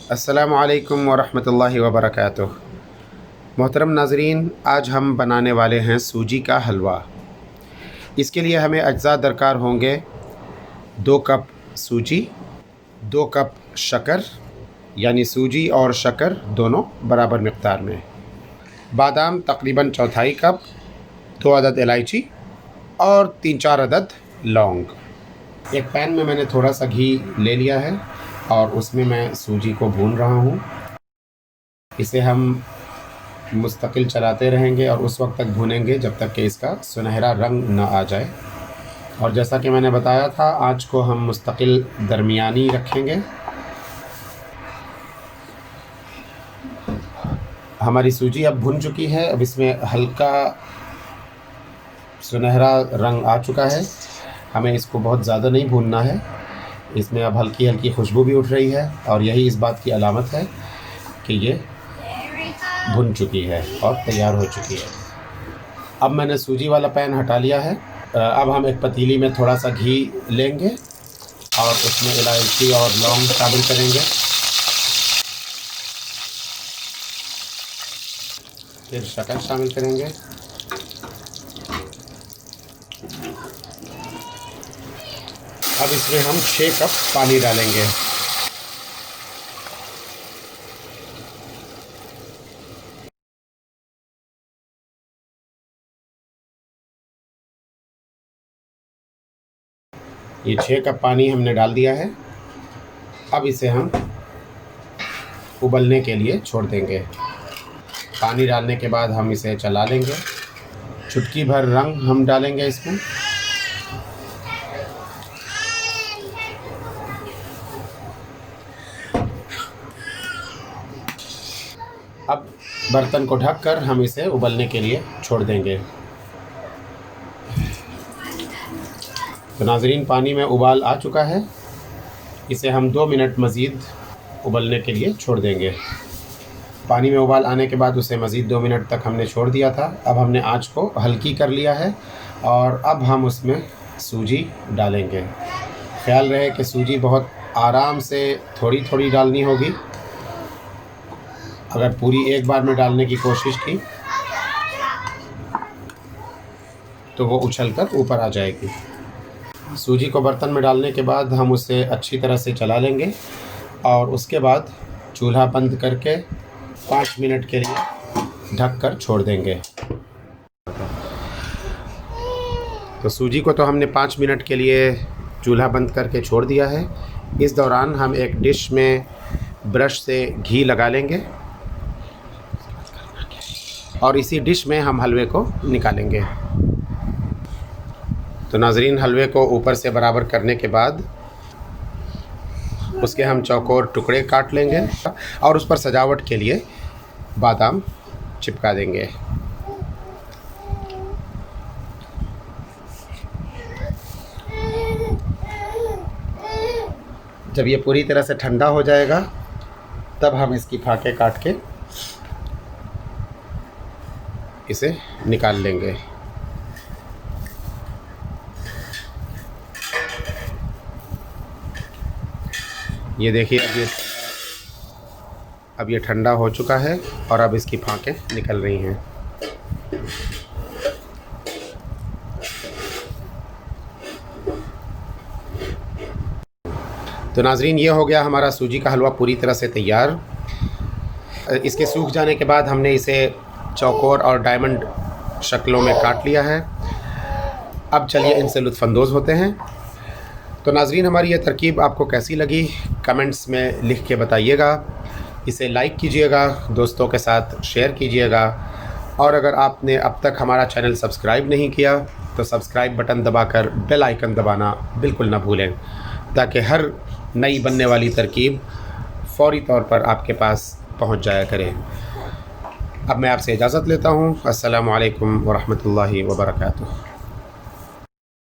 अस्सलामु अलैकुम वरहमतुल्लाहि वबरकातुह। मोहतरम नाज़रीन, आज हम बनाने वाले हैं सूजी का हलवा। इसके लिए हमें अज्जा दरकार होंगे 2 कप सूजी, 2 कप शक्कर, यानी सूजी और शक्कर दोनों बराबर मिक़दार में, बादाम तकरीबन चौथाई कप, 2 अदद इलायची और 3-4 अदद लौंग। एक पैन में मैंने थोड़ा सा घी ले लिया है और उसमें मैं सूजी को भून रहा हूँ। इसे हम मुस्तकिल चलाते रहेंगे और उस वक्त तक भूनेंगे जब तक कि इसका सुनहरा रंग ना आ जाए। और जैसा कि मैंने बताया था, आँच को हम मुस्तकिल दरमियानी रखेंगे। हमारी सूजी अब भुन चुकी है। अब इसमें हल्का सुनहरा रंग आ चुका है। हमें इसको बहुत ज़्यादा नहीं भूनना है। इसमें अब हल्की हल्की खुशबू भी उठ रही है और यही इस बात की अलामत है कि ये भुन चुकी है और तैयार हो चुकी है। अब मैंने सूजी वाला पैन हटा लिया है। अब हम एक पतीली में थोड़ा सा घी लेंगे और उसमें इलायची और लौंग शामिल करेंगे। फिर शक्कर शामिल करेंगे। अब इसमें हम 6 कप पानी डालेंगे। ये 6 कप पानी हमने डाल दिया है। अब इसे हम उबलने के लिए छोड़ देंगे। पानी डालने के बाद हम इसे चला लेंगे। चुटकी भर रंग हम डालेंगे इसमें। अब बर्तन को ढककर हम इसे उबलने के लिए छोड़ देंगे। तो नाज़रीन, पानी में उबाल आ चुका है। इसे हम 2 मिनट मज़ीद उबलने के लिए छोड़ देंगे। पानी में उबाल आने के बाद उसे मज़ीद 2 मिनट तक हमने छोड़ दिया था। अब हमने आँच को हल्की कर लिया है और अब हम उसमें सूजी डालेंगे। ख्याल रहे कि सूजी बहुत आराम से थोड़ी थोड़ी डालनी होगी। अगर पूरी एक बार में डालने की कोशिश की तो वो उछलकर ऊपर आ जाएगी। सूजी को बर्तन में डालने के बाद हम उसे अच्छी तरह से चला लेंगे और उसके बाद चूल्हा बंद करके 5 मिनट के लिए ढक कर छोड़ देंगे। तो सूजी को तो हमने 5 मिनट के लिए चूल्हा बंद करके छोड़ दिया है। इस दौरान हम एक डिश में ब्रश से घी लगा लेंगे और इसी डिश में हम हलवे को निकालेंगे। तो नाज़रीन, हलवे को ऊपर से बराबर करने के बाद उसके हम चौकोर टुकड़े काट लेंगे और उस पर सजावट के लिए बादाम चिपका देंगे। जब ये पूरी तरह से ठंडा हो जाएगा तब हम इसकी फाके काट के इसे निकाल लेंगे। ये देखिए, अब ये ठंडा हो चुका है और अब इसकी फाकें निकल रही हैं। तो नाज़रीन, ये हो गया हमारा सूजी का हलवा पूरी तरह से तैयार। इसके सूख जाने के बाद हमने इसे चौकोर और डायमंड शक्लों में काट लिया है। अब चलिए इनसे लुत्फ़अंदोज़ होते हैं। तो नाज़रीन, हमारी ये तरकीब आपको कैसी लगी कमेंट्स में लिख के बताइएगा। इसे लाइक कीजिएगा, दोस्तों के साथ शेयर कीजिएगा और अगर आपने अब तक हमारा चैनल सब्सक्राइब नहीं किया तो सब्सक्राइब बटन दबाकर बेल आइकन दबाना बिल्कुल ना भूलें, ताकि हर नई बनने वाली तरकीब फ़ौरी तौर पर आपके पास पहुंच जाया करे। अब मैं आपसे इजाज़त लेता हूं। अस्सलामु अलैकुम वरहमतुल्लाहि वबरकातुहू।